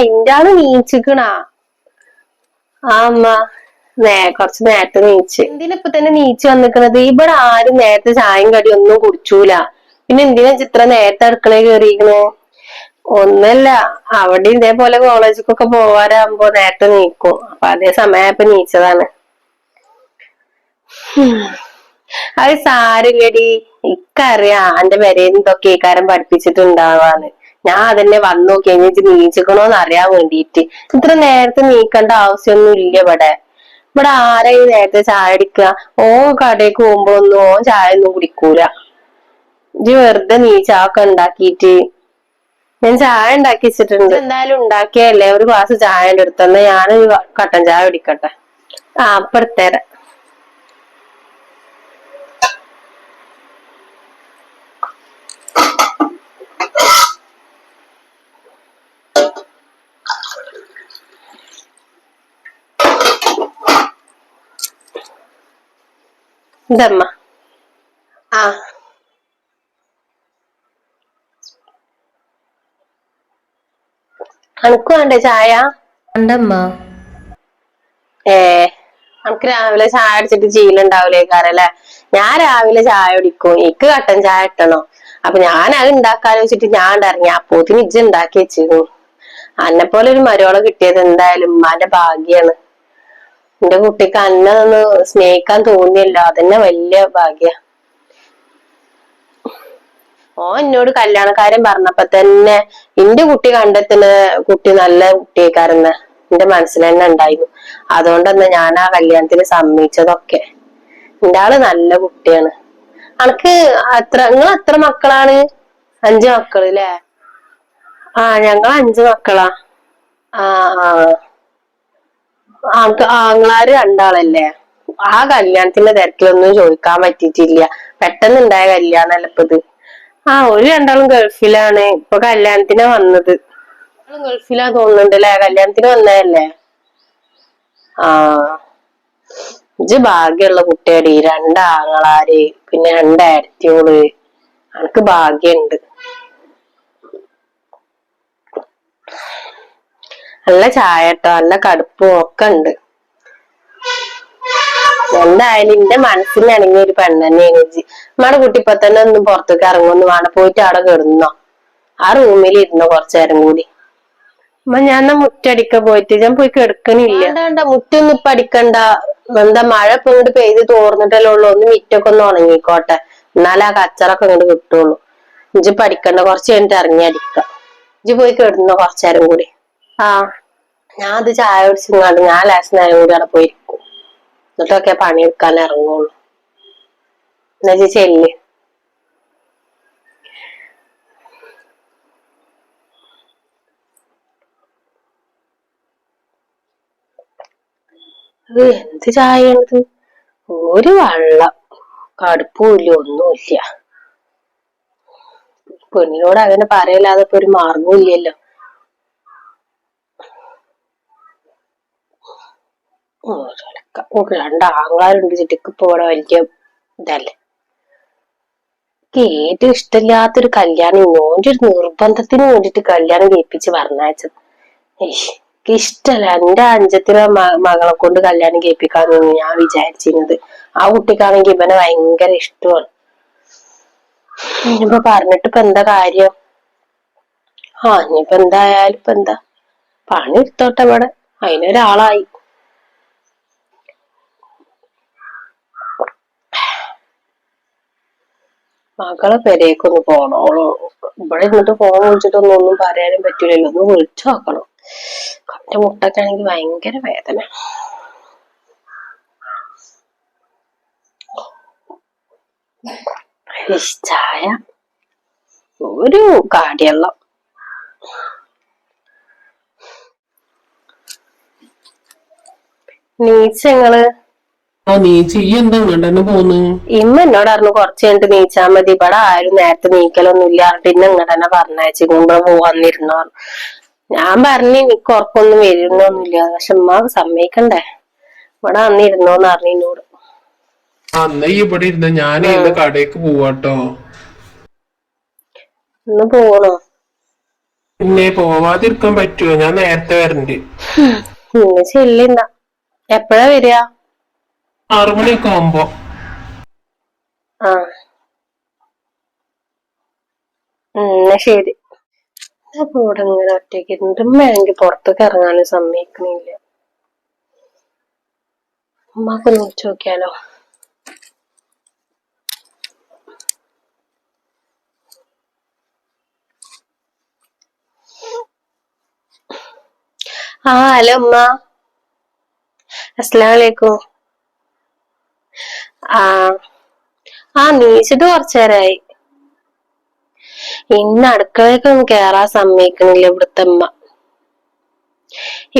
ഇന്റെ ആള് നീച്ചിക്കണാ. അമ്മ കൊറച്ച് നേരത്തെ നീച്ച്. എന്തിനിപ്പൊ തന്നെ നീച്ച് വന്നിക്കണത്? ഇവിടെ ആരും നേരത്തെ ചായയും കടി ഒന്നും കുടിച്ചൂല. പിന്നെ എന്തിനാ ഇത്ര നേരത്തെ അടുക്കളയിൽ കയറിയിരിക്കണു? ഒന്നല്ല, അവിടെ ഇതേപോലെ കോളേജിക്കൊക്കെ പോവാറാകുമ്പോ നേരത്തെ നീക്കും. അപ്പൊ അതേ സമയമായപ്പോ നീച്ചതാണ്. അത് സാരില്ലടി, ഇക്കറിയാം എന്റെ പെരേന്ന് ഇതൊക്കെ ഈക്കാരം പഠിപ്പിച്ചിട്ടുണ്ടാവാന്ന്. ഞാൻ അതന്നെ വന്നു നോക്കി കഴിഞ്ഞിട്ട് നീച്ചിക്കണോന്ന് അറിയാൻ വേണ്ടിയിട്ട്. ഇത്ര നേരത്തെ നീക്കേണ്ട ആവശ്യമൊന്നും ഇല്ല ഇവിടെ. ഇവിടെ ആരെയും നേരത്തെ ചായ അടിക്കുക? കടയ്ക്ക് പോകുമ്പോഴൊന്നും ചായ ഒന്നും കുടിക്കൂല. ഇജ്ജ് വെറുതെ നീച്ചാക്കെ ഉണ്ടാക്കിയിട്ട്. ഞാൻ ചായ ഉണ്ടാക്കി വെച്ചിട്ടുണ്ട്. എന്തായാലും ഉണ്ടാക്കിയല്ലേ, ഒരു ഗ്ലാസ് ചായ എടുത്തന്നെ. ഞാനൊരു കട്ടൻ ചായ കുടിക്കട്ടെ. അപ്പൊ എടുത്തേരാ. ഇതമ്മ. അനക്ക് വേണ്ടേ ചായ? ഉണ്ടമ്മ. നമുക്ക് രാവിലെ ചായ അടിച്ചിട്ട് ശീലുണ്ടാവില്ലേക്കാരല്ലേ? ഞാൻ രാവിലെ ചായ കുടിക്കും. എനിക്ക് കട്ടൻ ചായ കിട്ടണം. അപ്പൊ ഞാൻ അത് ഉണ്ടാക്കാന്ന് വെച്ചിട്ട് ഞാൻ ഇറങ്ങി. അപ്പോത്തിന് ഇജ്ജ് ഉണ്ടാക്കി വെച്ചിരുന്നു. അന്നെ പോലെ ഒരു മരോളെ കിട്ടിയത് എന്തായാലും ഉമ്മാന്റെ ഭാഗ്യാണ്. എന്റെ കുട്ടിക്ക് അന്നെ ഒന്ന് സ്നേഹിക്കാൻ തോന്നിയല്ലോ, അതന്നെ വലിയ ഭാഗ്യ. എന്നോട് കല്യാണക്കാരൻ പറഞ്ഞപ്പോ തന്നെ എന്റെ കുട്ടി കണ്ടെത്തുന്ന കുട്ടി നല്ല കുട്ടിയേക്കാരെന്ന് എന്റെ മനസ്സിൽ തന്നെ ഉണ്ടായിരുന്നു. അതുകൊണ്ട് തന്നെ ഞാൻ ആ കല്യാണത്തിന് സമ്മതിച്ചതൊക്കെ. എന്റെ ആള് നല്ല കുട്ടിയാണ്. നിങ്ങൾ എത്ര മക്കളാണ്? 5 മക്കള് ല്ലേ? ഞങ്ങൾ 5 മക്കളാ. ആങ്ങളാര് 2 ആളല്ലേ? ആ കല്യാണത്തിന്റെ തിരക്കിലൊന്നും ചോദിക്കാൻ പറ്റിയിട്ടില്ല. പെട്ടെന്നുണ്ടായ കല്യാണല്ലേ ഇപ്പൊ ഇത്. ഒരു 2 ഗൾഫിലാണ്. ഇപ്പൊ കല്യാണത്തിനാ വന്നത്. ഗൾഫിലാ തോന്നുന്നുണ്ട് അല്ലെ? കല്യാണത്തിന് വന്നതല്ലേ? ഇജ്ജ് ഭാഗ്യമുള്ള കുട്ടിയടി. 2 ആങ്ങളാര്, പിന്നെ 2 ഏടത്തിയോള്. അനക്ക് ഭാഗ്യമുണ്ട്. നല്ല ചായട്ടോ, നല്ല കടുപ്പും ഒക്കെ ഉണ്ട്. എന്തായാലും എന്റെ മനസ്സിന് ഇണങ്ങിയ ഒരു പെണ്ണെന്നെയാണ് ഇജ്ജ്. നമ്മുടെ കുട്ടി ഇപ്പൊ തന്നെ ഒന്നും പുറത്തേക്ക് ഇറങ്ങൊന്നും വേണം. പോയിട്ട് അവിടെ കിടന്നോ, ആ റൂമിൽ ഇരുന്നോ കുറച്ചേരം കൂടി. ഞാൻ മുറ്റടിക്ക പോയിട്ട്. ഞാൻ പോയി കിടക്കണില്ല. മുറ്റൊന്നും ഇപ്പൊ അടിക്കണ്ട. എന്താ മഴ ഇപ്പൊ ഇങ്ങോട്ട് പെയ്ത് തോർന്നിട്ടല്ലേ ഉള്ളു. ഒന്ന് മിറ്റൊക്കെ ഒന്ന് ഉണങ്ങിക്കോട്ടെ, എന്നാലേ ആ കച്ചറൊക്കെ ഇങ്ങോട്ട് കിട്ടുള്ളൂ. ഇജ്ജ് പഠിക്കണ്ട, കുറച്ച് കഴിഞ്ഞിട്ട് ഇറങ്ങി അടിക്കാം. ഇജ്ജ് പോയി കിടന്നോ കുറച്ചേരം കൂടി. ഞാൻ അത് ചായ കുടിച്ചിങ്ങാണ്ട് ഞാൻ ലേശം നേരം കൂടി അവിടെ പോയിരിക്കും. എന്നിട്ടൊക്കെ പണിയെടുക്കാൻ ഇറങ്ങുള്ളൂ. എന്നാ ചെല്ല്. എന്ത് ചായയാണിത്? ഒരു വെള്ളം, കടുപ്പുമില്ല, ഒന്നുമില്ല. പെണ്ണിനോട് അങ്ങനെ പറയലാതെ ഇപ്പൊ ഒരു മാർഗവും ഇല്ലല്ലോ. 2 ആങ്ങളാരുണ്ട് ചിട്ടിക്ക്. ഇപ്പൊ ഇവിടെ വലിയ ഇതല്ലേ. ഏറ്റവും ഇഷ്ടമില്ലാത്തൊരു കല്യാണം. ഓന്റെ ഒരു നിർബന്ധത്തിന് വേണ്ടിട്ട് കല്യാണം കഴിപ്പിച്ച് പറഞ്ഞയച്ചത്. എനിക്ക് ഇഷ്ടല്ല. എന്റെ അഞ്ചത്തിനെ മകളെ കൊണ്ട് കല്യാണം കഴിപ്പിക്കാന്നാണ് ഞാൻ വിചാരിച്ചിരുന്നത്. ആ കുട്ടിക്കാണെങ്കിൽ ഇവനെ ഭയങ്കര ഇഷ്ടമാണ്. ഇനിയിപ്പോ പറഞ്ഞിട്ട് ഇപ്പൊ എന്താ കാര്യം? ഇനിയിപ്പോ എന്തായാലും ഇപ്പൊ എന്താ, പണി എടുത്തോട്ടെ ഇവിടെ. അതിനൊരാളായി. മകളെ പെരേക്കൊന്ന് പോണോളൂ. ഇവിടെ ഇരുന്നിട്ട് ഫോൺ വിളിച്ചിട്ടൊന്നും പറയാനും പറ്റൂലല്ലോ. ഒന്ന് വിളിച്ചു നോക്കണം. കന്റെ മുട്ടൊക്കെയാണെങ്കിൽ ഭയങ്കര വേദന. ചായ ഒരു കാടിയള്ളം. നീച്ചങ്ങള് ഇമ്മ എന്നോടായിരുന്നു കുറച്ച് കഴിഞ്ഞിട്ട് നീച്ചാ മതി, ഇവിടെ ആരും നേരത്തെ നീക്കലൊന്നും ഇല്ല, പിന്നെ ഇങ്ങോട്ട് തന്നെ പറഞ്ഞയച്ചു ഇവിടെ വന്നിരുന്നോ. ഞാൻ പറഞ്ഞു എനിക്ക് ഉറപ്പൊന്നും വരുന്നൊന്നുമില്ല. പക്ഷെ ഉമ്മ സമ്മതിക്കണ്ടേ. ഇവിടെ വന്നിരുന്നോന്ന് പറഞ്ഞു എന്നോട്. ഇവിടെ ഇരുന്ന ഞാൻ കടയ്ക്ക് പോവാട്ടോ. ഇന്ന് പോണോ? പിന്നെ പോവാതിരിക്കാൻ പറ്റുമോ? ഞാൻ നേരത്തെ വരണ്ട്. ഇന്ന് ചെല്ലിണ്ട. എപ്പഴാ വരിക? 6 മണിയൊക്കെ ആവുമ്പോ. ആ എന്നാ ശരി. അപ്പൊ ഇവിടെ ഇങ്ങനെ ഒറ്റയ്ക്ക് ഇരുന്നിട്ട് പുറത്തേക്ക് ഇറങ്ങാനും സമ്മതിക്കണില്ല. ഉമ്മാക്കൊന്ന് വിളിച്ചു നോക്കിയാലോ? ഹലോ ഉമ്മ. അസ്സലാമലൈക്കും. നീച്ചിട്ട് കുറച്ചേരായി. ഇന്ന് അടുക്കളയൊക്കെ ഒന്നും കേറാൻ സമ്മതിക്കണില്ല ഇവിടുത്തെ ഉമ്മ.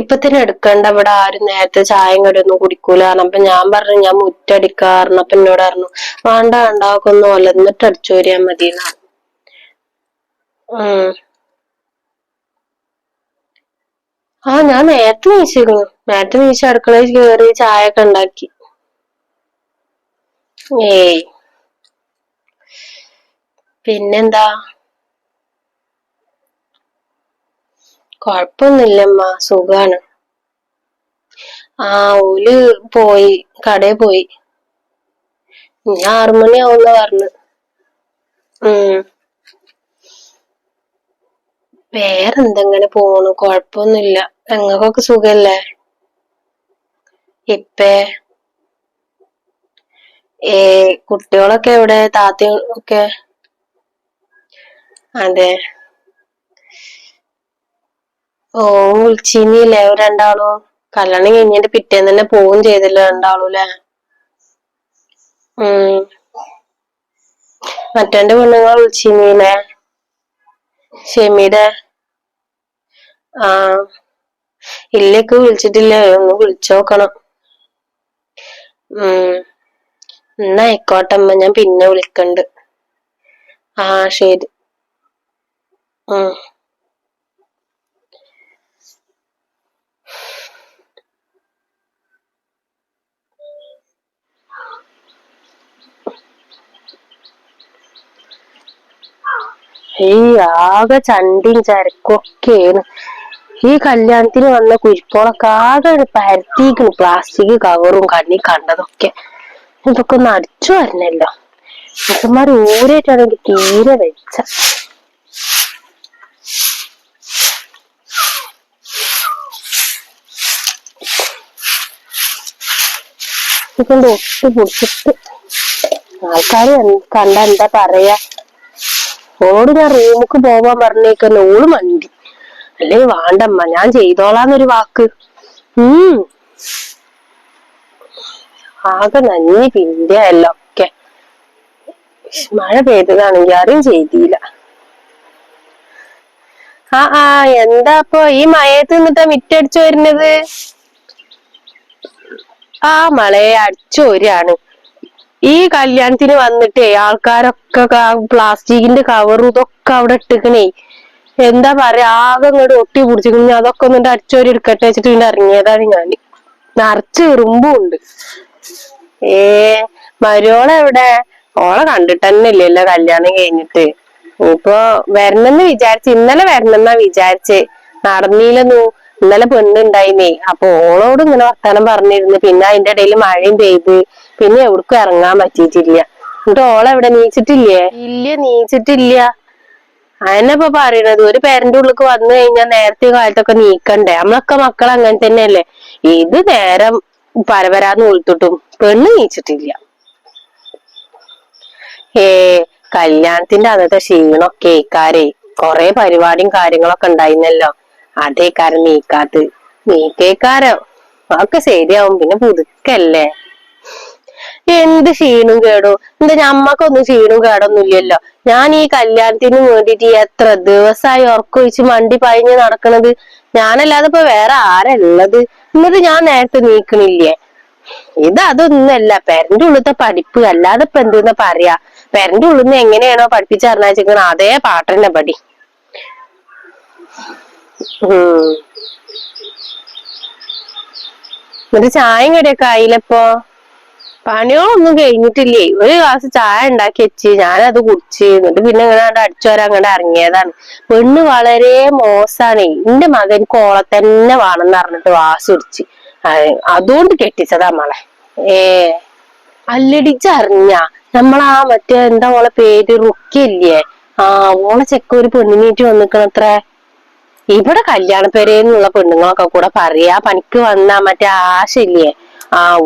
ഇപ്പൊ തന്നെ എടുക്കണ്ട, ഇവിടെ ആരും നേരത്തെ ചായയും കടിയൊന്നും കുടിക്കൂല. അപ്പൊ ഞാൻ പറഞ്ഞു ഞാൻ മുറ്റടിക്കാറുണ്ട്. അപ്പൊ എന്നോട് പറഞ്ഞു വേണ്ട വേണ്ട ഒക്കെ ഒന്ന് ഒലന്നിട്ട് അടിച്ചു വരിയാ മതി. ഞാൻ നേരത്തെ നീച്ചിരുന്നു. നേരത്തെ നീച്ച് അടുക്കളയിൽ കയറി ചായ ഒക്കെ ഉണ്ടാക്കി. ഏയ് പിന്നെന്താ? കൊഴപ്പൊന്നുമില്ലമ്മ, സുഖാണ്. ഓല് പോയി, കടയിൽ പോയി. ഇനി 6 മണിയാവുന്ന പറഞ്ഞു. വേറെന്തെങ്ങനെ പോണു, കൊഴപ്പൊന്നുമില്ല. നിങ്ങൾക്കൊക്കെ സുഖല്ലേ? ഇപ്പേ കുട്ടികളൊക്കെ എവിടെ? താത്തയും ഒക്കെ? അതെ. വിളിച്ചിനില്ലേ അവർ രണ്ടാളും? കല്യാണം കഴിഞ്ഞിട്ട് പിറ്റേന്ന് തന്നെ പോവും ചെയ്തല്ലോ രണ്ടാളും അല്ലെ? മറ്റേന്റെ പെണ്ണുങ്ങളെ വിളിച്ചിനില്ലേ? ഷെമിയുടെ? ഇല്ലേക്ക് വിളിച്ചിട്ടില്ല, ഒന്ന് വിളിച്ചോക്കണം. എന്നാ ആയിക്കോട്ടമ്മ, ഞാൻ പിന്നെ വിളിക്കണ്ട്. ശരി. ആകെ ചണ്ടിയും ചരക്കും ഒക്കെയാണ്. ഈ കല്യാണത്തിന് വന്ന കുരിപ്പോളൊക്കെ ആകെ പരത്തിക്കുന്നു. പ്ലാസ്റ്റിക് കവറും കണ്ണി കണ്ടതൊക്കെ. ഇതൊക്കെ ഒന്ന് അടിച്ചു വരണല്ലോ. മനുഷ്യന്മാര് ഊരായിട്ടാണെങ്കിൽ തീരെ വെച്ച. ഇതൊണ്ട് ഒട്ട് പൊടിച്ചിട്ട് ആൾക്കാര് കണ്ട എന്താ പറയാ. ഓളോട് ഞാൻ റൂമുക്ക് പോവാൻ പറഞ്ഞേക്കന്നെ ഓള് മണ്ടി. അല്ലേ വേണ്ടമ്മ ഞാൻ ചെയ്തോളാന്നൊരു വാക്ക്. ആകെ നന്ദി പിന്റെ എല്ലാം ഒക്കെ. മഴ പെയ്തതാണെങ്കിൽ ആരും ചെയ്തില്ല. എന്താ അപ്പൊ ഈ മഴയത്ത് നിന്നിട്ടാ മിറ്റടിച്ചു വരുന്നത്? മഴ അടിച്ചോരാണ്. ഈ കല്യാണത്തിന് വന്നിട്ടേ ആൾക്കാരൊക്കെ പ്ലാസ്റ്റിക്കിന്റെ കവറും ഇതൊക്കെ അവിടെ ഇട്ടിക്കണേ. എന്താ പറയാ, ആകെ ഇങ്ങോട്ട് ഒട്ടി പിടിച്ചിക്കണ്. അതൊക്കെ ഒന്നിട്ട് അടിച്ചോരി എടുക്കട്ടെ വെച്ചിട്ട് പിന്നെ ഇറങ്ങിയതാണ് ഞാന്. നിറച്ച് ഇറുമ്പും ഉണ്ട്. മരുമോളെവിടെ? ഓളെ കണ്ടിട്ടന്നില്ലല്ലോ കല്യാണം കഴിഞ്ഞിട്ട്. ഇപ്പൊ വരണെന്ന് വിചാരിച്ച്, ഇന്നലെ വരണെന്നാ വിചാരിച്ചേ, നടന്നീലെന്നു. ഇന്നലെ പെണ്ണുണ്ടായിന്നേ. അപ്പൊ ഓളോട് ഇങ്ങനെ വർത്താനം പറഞ്ഞിരുന്നു. പിന്നെ അതിന്റെ ഇടയിൽ മഴയും പെയ്ത് പിന്നെ എവിടേക്കും ഇറങ്ങാൻ പറ്റിയിട്ടില്ല. എന്നിട്ട് ഓളെവിടെ? നീച്ചിട്ടില്ലേ? ഇല്ല, നീച്ചിട്ടില്ല. അതിനിപ്പൊ പറയണത് ഒരു പേരന്റെ ഉള്ളിക്ക് വന്നു കഴിഞ്ഞാൽ നേരത്തെ കാലത്തൊക്കെ നീക്കണ്ടേ? നമ്മളൊക്കെ മക്കൾ അങ്ങനെ തന്നെയല്ലേ. ഇത് നേരം പരപരാന്ന് കൊളുത്തിട്ടും പെണ്ണ് നീച്ചിട്ടില്ല. കല്യാണത്തിന്റെ അന്നത്തെ ക്ഷീണൊക്കെ കൊറേ പരിപാടിയും കാര്യങ്ങളൊക്കെ ഉണ്ടായിരുന്നല്ലോ. അതേക്കാരം നീക്കാത്ത്. നീക്കേക്കാരം അതൊക്കെ ശരിയാവും. പിന്നെ പുതുക്കല്ലേ. എന്ത് ക്ഷീണവും കേടോ? എന്താ ഞമ്മക്കൊന്നും ക്ഷീണവും കേടൊന്നും ഇല്ലല്ലോ. ഞാൻ ഈ കല്യാണത്തിന് വേണ്ടിട്ട് എത്ര ദിവസമായി ഉറക്കൊഴിച്ച് മണ്ടി പായിഞ്ഞ് നടക്കണത്. ഞാനല്ലാതെ ഇപ്പൊ വേറെ ആരാ ഉള്ളത്? എന്നിട്ട് ഞാൻ നേരത്തെ നീക്കണില്ലേ? അതൊന്നുമല്ല, പെരന്റെ ഉള്ളിലത്തെ പഠിപ്പ്. അല്ലാതെ ഇപ്പൊ എന്തെന്നാ പറയാ. പെരന്റെ ഉള്ളിൽ നിന്ന് എങ്ങനെയാണോ പഠിപ്പിച്ചറിഞ്ഞാച്ചിരിക്കണ അതേ പാട്ടന്നെ പടി. എന്നിട്ട് ചായയും കടിയൊക്കെ ആയില്ലപ്പോ? പണികളൊന്നും കഴിഞ്ഞിട്ടില്ലേ. ഒരു ഗ്ലാസ് ചായ ഉണ്ടാക്കി വെച്ച് ഞാനത് കുടിച്ച് എന്നിട്ട് പിന്നെ ഇങ്ങനെ അടിച്ചു വരാൻ അങ്ങോട്ട് ഇറങ്ങിയതാണ്. പെണ്ണ് വളരെ മോശാണേ. എന്റെ മകൻക്ക് ഓളെ തന്നെ വേണമെന്ന് പറഞ്ഞിട്ട് വാശി പിടിച്ച് അതുകൊണ്ട് കെട്ടിച്ചതാ മോളെ. ഏ അല്ലടിച്ചറിഞ്ഞ നമ്മളാ മറ്റേ എന്താ ഓളെ പേര് റുക്കില്ലേ, ഓളെ ചെക്ക ഒരു പെണ്ണിനേറ്റ് വന്നിക്കണത്ര. ഇവിടെ കല്യാണപ്പെരേന്നുള്ള പെണ്ണുങ്ങളൊക്കെ കൂടെ പറയാ പണിക്ക് വന്ന മറ്റേ ആശയില്ലേ,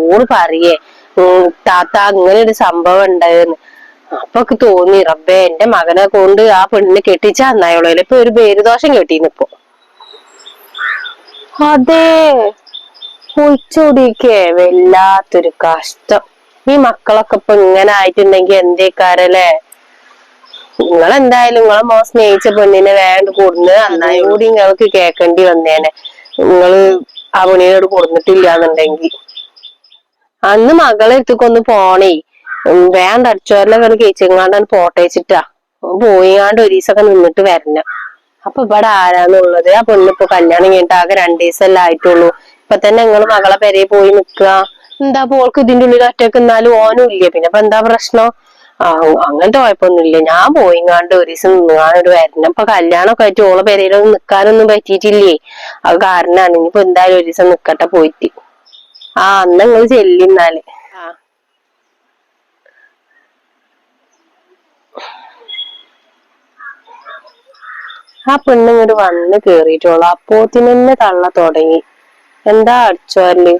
ഓള് പറയേ താത്ത അങ്ങനെ ഒരു സംഭവം ഉണ്ടായെന്ന്. അപ്പൊക്ക് തോന്നി റബ്ബേ എന്റെ മകനെ കൊണ്ട് ആ പെണ്ണിനെ കെട്ടിച്ചാ നന്നായുള്ളൂ. ഇപ്പൊ ഒരു പേരുദോഷം കെട്ടീന്നിപ്പോ. അതെ പൊയ്ച്ചോടിക്കേ വല്ലാത്തൊരു കഷ്ടം. ഈ മക്കളൊക്കെ ഇപ്പൊ ഇങ്ങനെ ആയിട്ടുണ്ടെങ്കി എന്തേക്കാരല്ലേ. നിങ്ങളെന്തായാലും നിങ്ങളെ മോൻ സ്നേഹിച്ച പെണ്ണിനെ വേണ്ട കൊടുന്ന് അന്നായും കൂടി നിങ്ങൾക്ക് കേക്കേണ്ടി വന്നേനെ. നിങ്ങള് ആ പെണ്ണിനോട് കൊടുത്തിട്ടില്ലാന്നുണ്ടെങ്കി. അന്ന് മകളെ അടുത്തേക്കൊന്ന് പോണേ, വേണ്ട അടിച്ചോരെല്ലാം കേച്ചെങ്ങാണ്ടാണ് പോട്ടേച്ചിട്ടാ പോയിങ്ങാണ്ട് ഒരു ദിവസമൊക്കെ നിന്നിട്ട് വരണം. അപ്പൊ ഇവിടെ ആരാന്നുള്ളത്. ആ പെണ്ണിപ്പോ കല്യാണം കഴിഞ്ഞിട്ട് ആകെ 2 ദിവസമല്ലേ ആയിട്ടുള്ളൂ. ഇപ്പൊ തന്നെ നിങ്ങള് മകളെ പെരയിൽ പോയി നിക്കുക. എന്താ പോൾക്ക് ഇതിന്റെ ഉള്ളിൽ ഒറ്റക്ക് എന്നാലും ഓനും ഇല്ല. പിന്നെ ഇപ്പൊ എന്താ പ്രശ്നം? അങ്ങനത്തെ കുഴപ്പമൊന്നുമില്ല. ഞാൻ പോയിങ്ങാണ്ട് ഒരു ദിവസം നിന്നാണ് വരണം. ഇപ്പൊ കല്യാണമൊക്കെ ആയിട്ട് ഓളെ പെരയിലൊന്നും നിക്കാനൊന്നും പറ്റിയിട്ടില്ലേ. അത് കാരണമാണ്. ഇനിയിപ്പോ എന്തായാലും ഒരു ദിവസം നിക്കട്ടെ പോയിട്ട്. അന്ന് നിങ്ങൾ ചെല്ലിന്നാല്. ആ പെണ്ണിങ്ങോട്ട് വന്ന് കേറിയിട്ടുള്ളു. അപ്പോത്തിനെന്നെ തള്ള തുടങ്ങി. എന്താ അടിച്ചോരല്,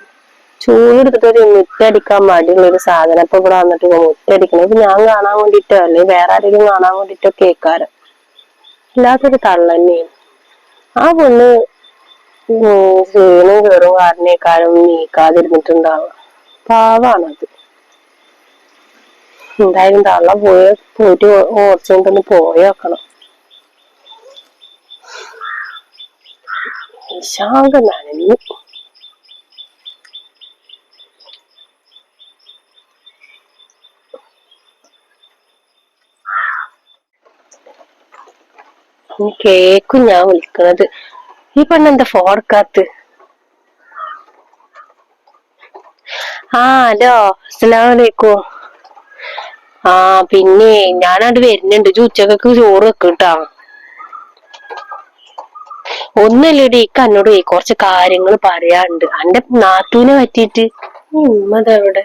ചൂടെടുത്തിട്ട് ഒരു മുറ്റടിക്കാൻ മടിയുള്ള ഒരു സാധനം ഇപ്പൊ ഇവിടെ വന്നിട്ട് മുറ്റടിക്കണം. ഇപ്പൊ ഞാൻ കാണാൻ വേണ്ടിട്ടോ അല്ലെങ്കിൽ വേറെ ആരെങ്കിലും കാണാൻ വേണ്ടിട്ടോ കേൾക്കാരം. ഇല്ലാത്തൊരു തള്ളന്നെയാണ് ആ പെണ്ണ്. ക്ഷീണം കയറും കാരണേക്കാരും നീക്കാതിരുന്നിട്ടുണ്ടാവുക. പാവാണത്. എന്തായാലും തള്ള പോയിട്ട് ഓർച്ചുകൊണ്ടൊന്ന് പോയോക്കണം. ശാന്ത നനഞ്ഞു. കേക്കും ഞാൻ വിളിക്കണത്. ഈ പെണ്ണെന്താ ഫോർക്കാത്ത്? ഹലോ, അസ്സലാമലൈക്കും. പിന്നെ ഞാനങ്ങോട്ട് വരുന്നുണ്ട്. ഉച്ചക്കൊക്കെ ചോറ് വെക്കട്ടാ. ഒന്നല്ലടി, ഇക്ക് എന്നോട് കുറച്ച് കാര്യങ്ങൾ പറയാനുണ്ട്. എന്റെ നാത്തൂനെ പറ്റിയിട്ട്. ഉമ്മതെവിടെ?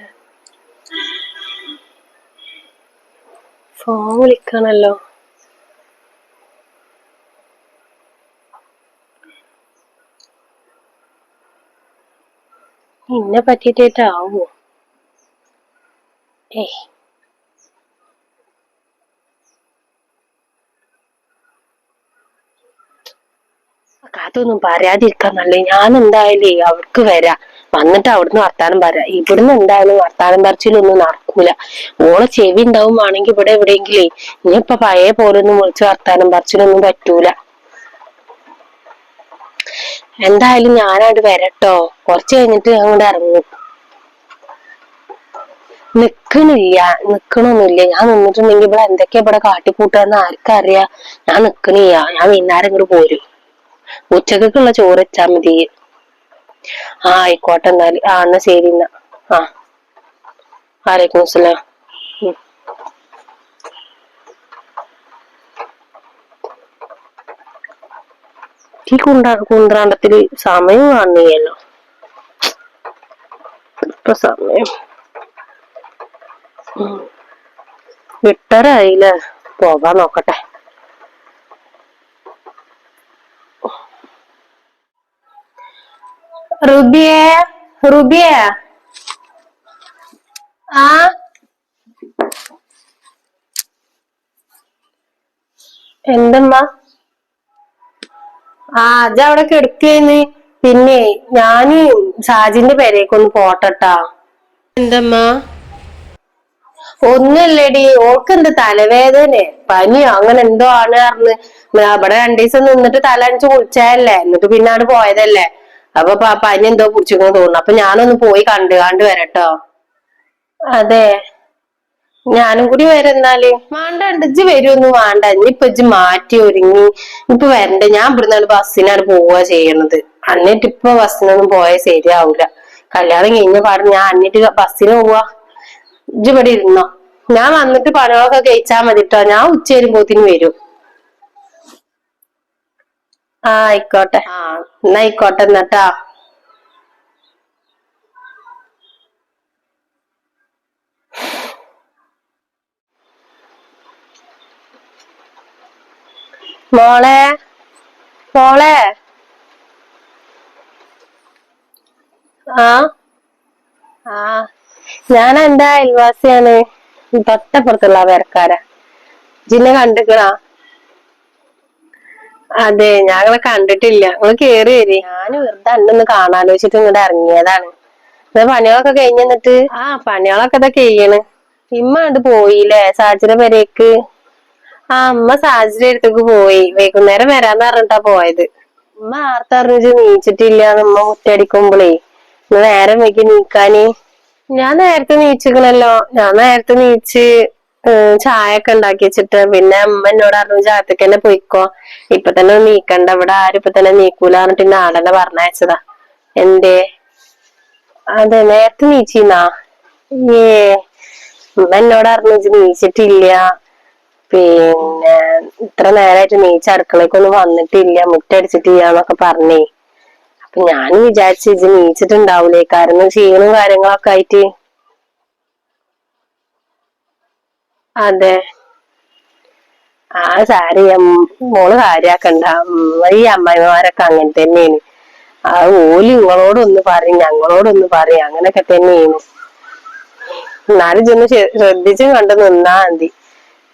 ഫോൺ വിളിക്കണല്ലോ. എന്നെ പറ്റിട്ടാവോ? അതൊന്നും പറയാതിരിക്കാൻ നല്ലേ. ഞാൻ എന്തായാലും അവർക്ക് വരാം. വന്നിട്ട് അവിടുന്ന് വർത്താനം പറയാം. ഇവിടുന്ന് എന്തായാലും വർത്താനം പറച്ചിലൊന്നും നടക്കൂല. ഓളെ ചെവി ഉണ്ടാവും ആണെങ്കിൽ ഇവിടെ എവിടെയെങ്കിലേ. ഇനിയിപ്പൊ പഴയ പോലൊന്നും വിളിച്ച് വർത്താനം പറച്ചിലൊന്നും പറ്റൂല. എന്തായാലും ഞാനവിടെ വരട്ടോ. കുറച്ച് കഴിഞ്ഞിട്ട് അങ്ങോട്ട് ഇറങ്ങും. നിക്കണൊന്നുമില്ല. ഞാൻ നിന്നിട്ടുണ്ടെങ്കിൽ ഇവിടെ എന്തൊക്കെയാ ഇവിടെ കാട്ടിക്കൂട്ടാന്ന് ആർക്കറിയാ. ഞാൻ നിക്കണില്ല. ഞാൻ വൈകുന്നേരം ഇങ്ങോട്ട് പോരും. ഉച്ചക്കുള്ള ചോറ് വെച്ചാ മതി. ആയിക്കോട്ടെ എന്നാല്. എന്നാ ശരി എന്നാ. വലൈക്കും അസ്സലാം. ഈ കുന്ത്രാണ്ടത്തില് സമയം കാണുകയല്ലോ. ഇപ്പൊ സമയം 8:30 പോകാൻ നോക്കട്ടെ. റുബിയ എന്തമ്മ? അത് അവിടെ കെടുക്കേന്ന്. പിന്നെ ഞാന് ഷാജിന്റെ പെരേക്കൊന്ന് പോട്ടട്ടാ. എന്തമ്മ? ഒന്നുമില്ലടി, ഓൾക്ക് എന്ത് തലവേദന പനിയോ അങ്ങനെ എന്തോ ആണ് പറഞ്ഞ്. ഇവിടെ 2 ദിവസം നിന്നിട്ട് തല അടിച്ച് കുളിച്ചതല്ലേ. എന്നിട്ട് പിന്നെ അവിടെ പോയതല്ലേ. അപ്പൊ പനി എന്തോ പിടിച്ചിരിക്കുന്നു തോന്നുന്നു. അപ്പൊ ഞാനൊന്ന് പോയി കണ്ട് വരട്ടോ. അതെ, ഞാനും കൂടി വരെന്നാല്. വേണ്ട, ഇജ്ജ് വരുമൊന്നും വേണ്ട. ഇനിയിപ്പൊ ഇജ്ജ് മാറ്റി ഒരുങ്ങി ഇപ്പൊ വരണ്ടേ. ഞാൻ ഇവിടുന്നാണ് ബസ്സിനാണ് പോവുക ചെയ്യണത്. എന്നിട്ട് ഇപ്പൊ ബസ്സിനൊന്നും പോയാൽ ശരിയാവൂല. കല്യാണം കഴിഞ്ഞ പാടും ഞാൻ എന്നിട്ട് ബസ്സിന് പോവാ. ഇജ്ജ് ഇവിടെ ഇരുന്നോ, ഞാൻ വന്നിട്ട് പണികളൊക്കെ കഴിച്ചാ മതിട്ടോ, ഞാൻ ഉച്ച വരുമ്പോത്തിന് വരും. ആയിക്കോട്ടെ, എന്നാ ആയിക്കോട്ടെ എന്നിട്ടാ. മോളെ മോളെ ആ ആ ഞാൻ എന്റെ അയൽവാസിയാണ്, തൊട്ടപ്പുറത്തുള്ള പേരക്കാരാ. ജിന്നെ കണ്ടിക്കണാ? അതെ, ഞങ്ങളെ കണ്ടിട്ടില്ല. നിങ്ങള് കേറി വരി. ഞാൻ വെറുതെ അന്നൊന്ന് കാണാലോചിച്ചിട്ട് ഇങ്ങോട്ട് ഇറങ്ങിയതാണ്. പണികളൊക്കെ കഴിഞ്ഞിട്ട് പണികളൊക്കെ ഇതാ കഴിയണ്. ഇമ്മ അങ്ങോട്ട് പോയില്ലേ സാജിയുടെ പെരേക്ക്? അമ്മ സാജിയുടെ അടുത്തേക്ക് പോയി, വൈകുന്നേരം വരാന്ന് പറഞ്ഞിട്ടാ പോയത്. ഉമ്മ ആർത്തറിഞ്ഞിട്ട് നീച്ചിട്ടില്ല. ഉമ്മ മുറ്റടിക്കുമ്പോളേ നേരം വൈകി നീക്കാന്. ഞാൻ നേരത്തെ നീച്ചിക്കണല്ലോ, ഞാൻ നേരത്തെ നീച്ച് ചായ ഒക്കെ ഉണ്ടാക്കി വെച്ചിട്ട് പിന്നെ അമ്മ എന്നോട് പറഞ്ഞു ജാത്തക്ക് തന്നെ പോയിക്കോ, ഇപ്പൊ തന്നെ നീക്കണ്ട, ഇവിടെ ആരും ഇപ്പൊ തന്നെ നീക്കൂല പറഞ്ഞിട്ട് നാടനെ പറഞ്ഞയച്ചതാ. എന്തേ? അതെ, നേരത്തെ നീച്ചിന്നാ? ഏ ഉമ്മ എന്നോട് അറിഞ്ഞു നീച്ചിട്ടില്ല, പിന്നെ ഇത്ര നേരമായിട്ട് നീച്ച അടുക്കളേക്കൊന്നും വന്നിട്ടില്ല, മുറ്റടിച്ചിട്ടില്ല എന്നൊക്കെ പറഞ്ഞേ. അപ്പൊ ഞാൻ വിചാരിച്ചു ഇജ്ജ് നീച്ചിട്ടുണ്ടാവൂലേ, കാരണം ക്ഷീണവും കാര്യങ്ങളൊക്കെ ആയിട്ട്. അതെ, സാരില്ല മോള് കാര്യാക്കണ്ട. ഈ അമ്മായിമാരൊക്കെ അങ്ങനെ തന്നെയാണ്. ഓല് നിങ്ങളോടൊന്ന് പറയും ഞങ്ങളോടൊന്ന് പറയും, അങ്ങനൊക്കെ തന്നെയാണ്. എന്നാലും ചെന്ന് ശ്രദ്ധിച്ചും കണ്ട് നിന്നാ മതി.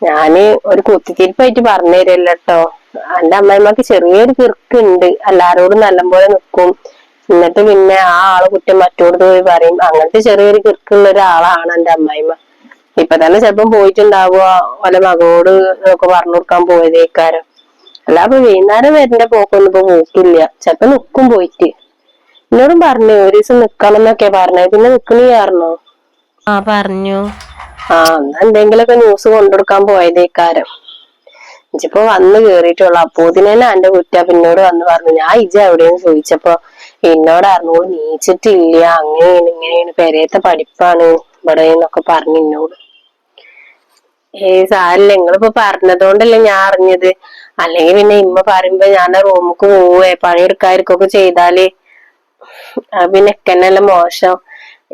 ഞാന് ഒരു കുത്തിത്തിരിപ്പായിട്ട് പറഞ്ഞു തരല്ലോ. എന്റെ അമ്മായിമ്മക്ക് ചെറിയൊരു കിറുക്കുണ്ട്, എല്ലാരോടും നല്ലപോലെ നിക്കും, എന്നിട്ട് പിന്നെ ആ ആളെ കുറ്റം മറ്റോടത്ത് പോയി പറയും. അങ്ങനത്തെ ചെറിയൊരു കിറുക്കുള്ള ഒരാളാണ് എന്റെ അമ്മായിമ്മ. ഇപ്പൊ തന്നെ ചിലപ്പം പോയിട്ടുണ്ടാവുക ഓലെ മകളോട് ഒക്കെ പറഞ്ഞു കൊടുക്കാൻ പോയതേക്കാരം. അല്ലാതെ വൈകുന്നേരം വരേണ്ട പോക്കൊന്നും ഇപ്പൊ പോക്കില്ല, ചിലപ്പോ നിക്കും പോയിട്ട്. എന്നോടും പറഞ്ഞു ഒരു ദിവസം നിക്കണം എന്നൊക്കെ പറഞ്ഞത്, പിന്നെ നിക്കണില്ലായിരുന്നോ? പറഞ്ഞു. എന്നാ എന്തെങ്കിലുമൊക്കെ ന്യൂസ് കൊണ്ടുകൊടുക്കാൻ പോയതേക്കാരം. ഇജിപ്പോ വന്ന് കേറിയിട്ടുള്ളു, അപ്പോതിനെ എന്റെ കുറ്റ പിന്നോട് വന്ന് പറഞ്ഞു. ഞാൻ ഇജ എവിടെയെന്ന് ചോദിച്ചപ്പോ എന്നോടായിരുന്നു നീച്ചിട്ടില്ല, അങ്ങനെയാണ് ഇങ്ങനെയാണ്, പെരേത്തെ പഠിപ്പാണ് ഇവിടെ എന്നൊക്കെ പറഞ്ഞു എന്നോട്. സാരില്ല, നിങ്ങളിപ്പോ പറഞ്ഞതുകൊണ്ടല്ലേ ഞാൻ അറിഞ്ഞത്. അല്ലെങ്കിൽ പിന്നെ ഇമ്മ പറയുമ്പോ ഞാൻ റൂമുക്ക് പോവേ പണിയെടുക്കാതിരിക്കൊക്കെ ചെയ്താല് പിന്നെ എക്കന്നെല്ലാം മോശം.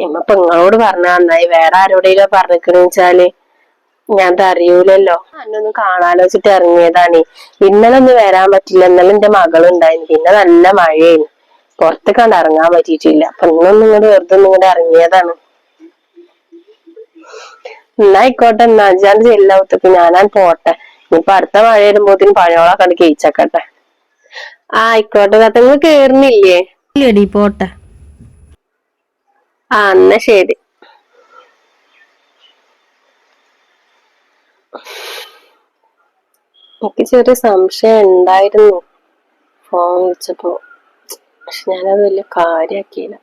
ഇമ്മ ഇപ്പൊ നിങ്ങളോട് പറഞ്ഞ നന്നായി, വേറെ ആരോടെങ്കിലും പറഞ്ഞിക്കണെന്ന് വെച്ചാല് ഞാൻ അറിയൂലല്ലോ. എന്നൊന്നും കാണാലോചിച്ചിട്ട് ഇറങ്ങിയതാണ്. ഇന്നലെ ഒന്നും വരാൻ പറ്റില്ല, ഇന്നലെ എന്റെ മകളുണ്ടായിരുന്നു, പിന്നെ നല്ല മഴയായിരുന്നു, പുറത്തേക്ക് കണ്ട് ഇറങ്ങാൻ പറ്റിയിട്ടില്ല. അപ്പൊ ഇന്നൊന്നും ഇങ്ങോട്ട് വെറുതെ ഇങ്ങോട്ട് ഇറങ്ങിയതാണ്. എന്നായിക്കോട്ടെ, എന്നാ അജാണ്ട് ചെല്ലാവത്തക്ക് ഞാനാ പോട്ടെ. ഇനിയിപ്പൊ അടുത്ത മഴ വരുമ്പോത്തിന് പഴയോളൊക്കെ കണ്ട് കഴിച്ചക്കട്ടെ. ആയിക്കോട്ടെ, നിങ്ങൾ കേറുന്നില്ലേ? ഇല്ലടി, പോട്ടെ. എന്നാ ശരി. എനിക്ക് ചെറിയ സംശയം ഉണ്ടായിരുന്നു ഫോൺ വിളിച്ചപ്പോ, പക്ഷെ ഞാനത് വലിയ കാര്യാക്കിയില്ല.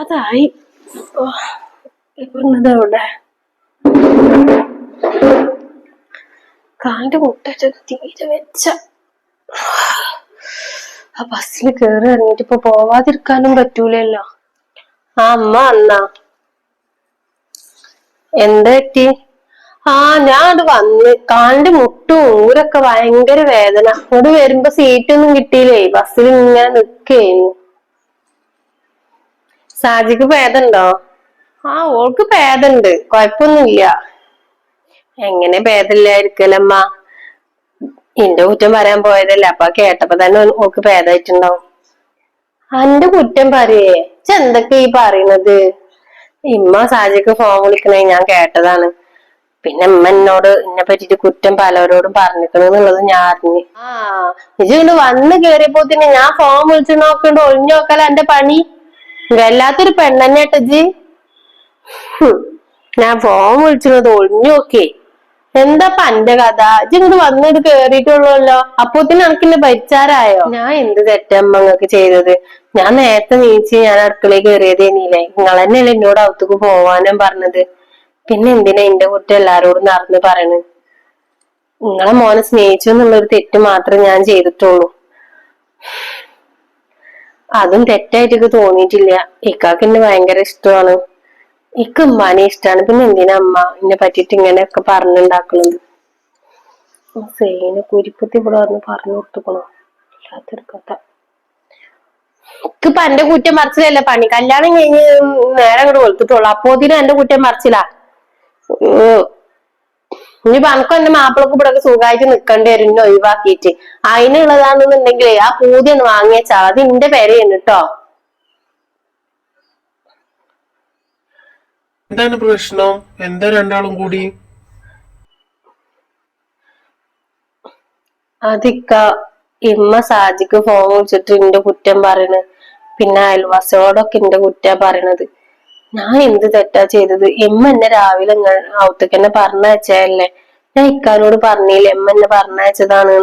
അതായി ഇവിടെ കാലിന്റെ മുട്ടച്ചത് തീരെ വെച്ച. ആ ബസ്സിൽ കേറി ഇറങ്ങിട്ട് ഇപ്പൊ പോവാതിരിക്കാനും പറ്റൂലല്ലോ. അമ്മ വന്നാ? എന്താ പറ്റി? ഞാൻ അത് വന്ന്, കാലിന്റെ മുട്ടും ഊരൊക്കെ ഭയങ്കര വേദന. അങ്ങോട്ട് വരുമ്പോ സീറ്റൊന്നും കിട്ടിയില്ലേ, ബസ്സിൽ ഇങ്ങനെ നിക്കേന്നു. സാജിക്ക് ഭേദമുണ്ടോ? ഓൾക്ക് ഭേദമുണ്ട്, കൊഴപ്പൊന്നുമില്ല. എങ്ങനെ ഭേദമില്ലായിരിക്കലമ്മ, എന്റെ കുറ്റം പറയാൻ പോയതല്ലേ, അപ്പൊ കേട്ടപ്പോ തന്നെ ഓൾക്ക് ഭേദമായിട്ടുണ്ടാവും. എന്റെ കുറ്റം പറയേ? എന്തൊക്കെ ഈ പറയുന്നത്? ഇമ്മ സാജിക്ക് ഫോൺ വിളിക്കണേ ഞാൻ കേട്ടതാണ്. പിന്നെ ഉമ്മ എന്നോട് എന്നെ പറ്റിട്ട് കുറ്റം പലരോടും പറഞ്ഞിക്കണെന്നുള്ളത് ഞാൻ അറിഞ്ഞു. ഇജ് വന്ന് കേറിയപ്പോത്തിന് ഞാൻ ഫോൺ വിളിച്ചു നോക്കണ്ട് ഒളിഞ്ഞു നോക്കല എന്റെ പണി. വല്ലാത്തൊരു പെണ്ണെന്നേട്ടജ്. ഞാൻ ഫോൺ വിളിച്ചത് ഒളിഞ്ഞു നോക്കേ. എന്താപ്പ എന്റെ കഥ? ഇജ് ഇങ്ങോട്ട് വന്നിട്ട് കേറിയിട്ടുള്ളല്ലോ, അപ്പോത്തിന് എനിക്കിന്നെ പരിച്ചാരായോ? ഞാൻ എന്ത് തെറ്റമ്മ നിങ്ങൾക്ക് ചെയ്തത്? ഞാൻ നേരത്തെ നീച്ച് ഞാൻ അടുക്കളയിൽ കയറിയതേനീലേ, നിങ്ങൾ തന്നെയല്ലേ എന്നോട് അകത്തേക്ക് പോവാനും പറഞ്ഞത്. പിന്നെ എന്തിനാ എന്റെ കുറ്റം എല്ലാരോടും നടന്ന് പറയണ്? നിങ്ങളെ മോനെ സ്നേഹിച്ചു എന്നുള്ളൊരു തെറ്റ് മാത്രമേ ഞാൻ ചെയ്തിട്ടുള്ളൂ. അതും തെറ്റായിട്ട് എനിക്ക് തോന്നിയിട്ടില്ല. ഇക്കാക്ക് എന്നെ ഭയങ്കര ഇഷ്ടമാണ്. ഇക്ക് ഉമ്മാനെ ഇഷ്ടമാണ്. പിന്നെ എന്തിനാ അമ്മ എന്നെ പറ്റിട്ട് ഇങ്ങനെയൊക്കെ പറഞ്ഞുണ്ടാക്കുന്നത്? സേന കുരിപ്പത്തി ഇവിടെ വന്ന് പറഞ്ഞു കൊടുത്തുക്കണോ? അല്ലാത്തൊരു കഥ. ഇക്കിപ്പൊ എന്റെ കുറ്റം മറിച്ചിലല്ലേ പണി. കല്യാണം കഴിഞ്ഞ് നേരെ അങ്ങോട്ട് വെളുത്തിട്ടുള്ളൂ. അപ്പോതിനും എന്റെ കുറ്റം മറിച്ചില്ല. ഇനിയിപ്പൊ അനക്കും എന്റെ മാപ്പിളക്ക് ഇവിടെ സുഖമായിട്ട് നിക്കേണ്ടി വരും ഇന്നെ ഒഴിവാക്കിയിട്ട്. അതിനുള്ളതാണെന്നുണ്ടെങ്കിലേ ആ പൂതി ഒന്ന് വാങ്ങിയച്ചാ അത് ഇന്റെ പേരെയാണ് കേട്ടോ. എന്താണ് പ്രശ്നം? എന്താ രണ്ടാളും കൂടി? അതിക്ക ഇമ്മ സാജിക്ക് ഫോൺ വിളിച്ചിട്ട് എന്റെ കുറ്റം പറയണ്. പിന്നെ അയൽവാസിയോടൊക്കെ എന്റെ കുറ്റാ പറയണത്. ഞാൻ എന്ത് തെറ്റാ ചെയ്തത്? ഇമ്മ എന്നെ രാവിലെ ഔത്തേക്ക് എന്നെ പറഞ്ഞയച്ചല്ലേ. ഞാൻ ഇക്കാനോട് പറഞ്ഞില്ലേ എമ്മ എന്നെ പറഞ്ഞയച്ചതാണ്.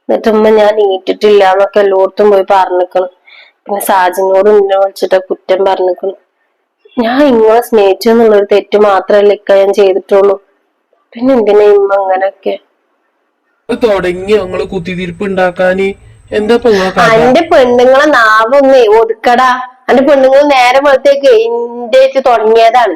എന്നിട്ട് ഉമ്മ ഞാൻ നീറ്റിട്ടില്ല എന്നൊക്കെ എല്ലായിടത്തും പോയി പറഞ്ഞിക്കണം. പിന്നെ സാജിനോട് എന്നെ വിളിച്ചിട്ട് കുറ്റം പറഞ്ഞിക്കണം. ഞാൻ ഇങ്ങളെ സ്നേഹിച്ചു എന്നുള്ളൊരു തെറ്റ് മാത്രല്ലേ ഇക്ക ഞാൻ ചെയ്തിട്ടുള്ളൂ. പിന്നെ എന്തിനാ ഇമ്മ അങ്ങനൊക്കെ? തുടങ്ങി ഞങ്ങള് കുത്തിത്തിരിപ്പ് ഉണ്ടാക്കാന്. എന്താ എന്റെ പെണ്ണുങ്ങളെ നാവൊന്നേ ഒതുക്കടാ. എന്റെ പെണ്ണുങ്ങൾ നേരെ പോലത്തേക്ക് എന്റെ തുടങ്ങിയതാണ്.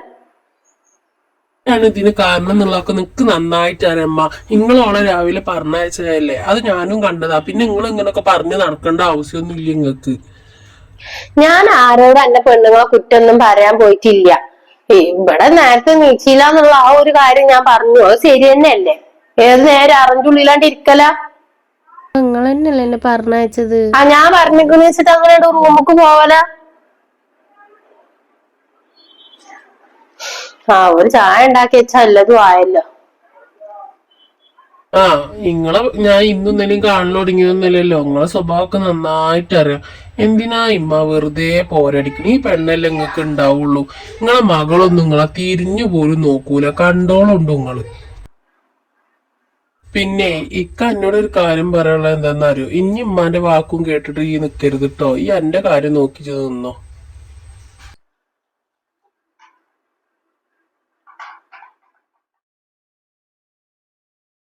ഇതിന് കാരണം എന്നുള്ളതൊക്കെ നിങ്ങക്ക് നന്നായിട്ട് അറിയമ്മ. നിങ്ങളോളെ രാവിലെ പറഞ്ഞയച്ചതല്ലേ, അത് ഞാനും കണ്ടതാ. പിന്നെ നിങ്ങൾ ഇങ്ങനൊക്കെ പറഞ്ഞ് നടക്കേണ്ട ആവശ്യമൊന്നും ഇല്ല നിങ്ങക്ക്. ഞാൻ ആരോടും എന്റെ പെണ്ണുങ്ങളെ കുറ്റൊന്നും പറയാൻ പോയിട്ടില്ല. ഇവിടെ നേരത്തെ നീച്ചില്ല എന്നുള്ള ആ ഒരു കാര്യം ഞാൻ പറഞ്ഞു. അത് ശരി തന്നെയല്ലേ. ഏത് നേരം അറിഞ്ഞുള്ളിലാണ്ട് ഇരിക്കല. നിങ്ങൾ തന്നെയല്ലേ എന്നെ പറഞ്ഞയച്ചത്. ആ ഞാൻ പറഞ്ഞിരിക്കുന്ന വെച്ചിട്ട് അങ്ങനെ റൂമുക്ക് പോവല. ആ ഒരു ചായ ഉണ്ടാക്കി വെച്ചാ എല്ലാതും ആയല്ലോ. ആ നിങ്ങളെ ഞാൻ ഇന്നും ഇന്നലെയും കാണലോ തുടങ്ങിയൊന്നുമില്ലല്ലോ. നിങ്ങളെ സ്വഭാവമൊക്കെ നന്നായിട്ട് അറിയാം. എന്തിനാ ഇമ്മ വെറുതെ പോരടിക്കണം? ഈ പെണ്ണല്ലേ നിങ്ങൾക്ക് ഉണ്ടാവുള്ളൂ. നിങ്ങളെ മകളൊന്നും നിങ്ങളെ തിരിഞ്ഞു പോലും നോക്കൂല. കണ്ടോളുണ്ട് നിങ്ങള്. പിന്നെ ഇക്ക എന്നോട് ഒരു കാര്യം പറയാനുള്ളത് എന്താണെന്നറിയോ? ഇനി ഉമ്മാന്റെ വാക്കും കേട്ടിട്ട് ഈ നിക്കരുത് കേട്ടോ. ഈ എന്റെ കാര്യം നോക്കി നിന്നോ.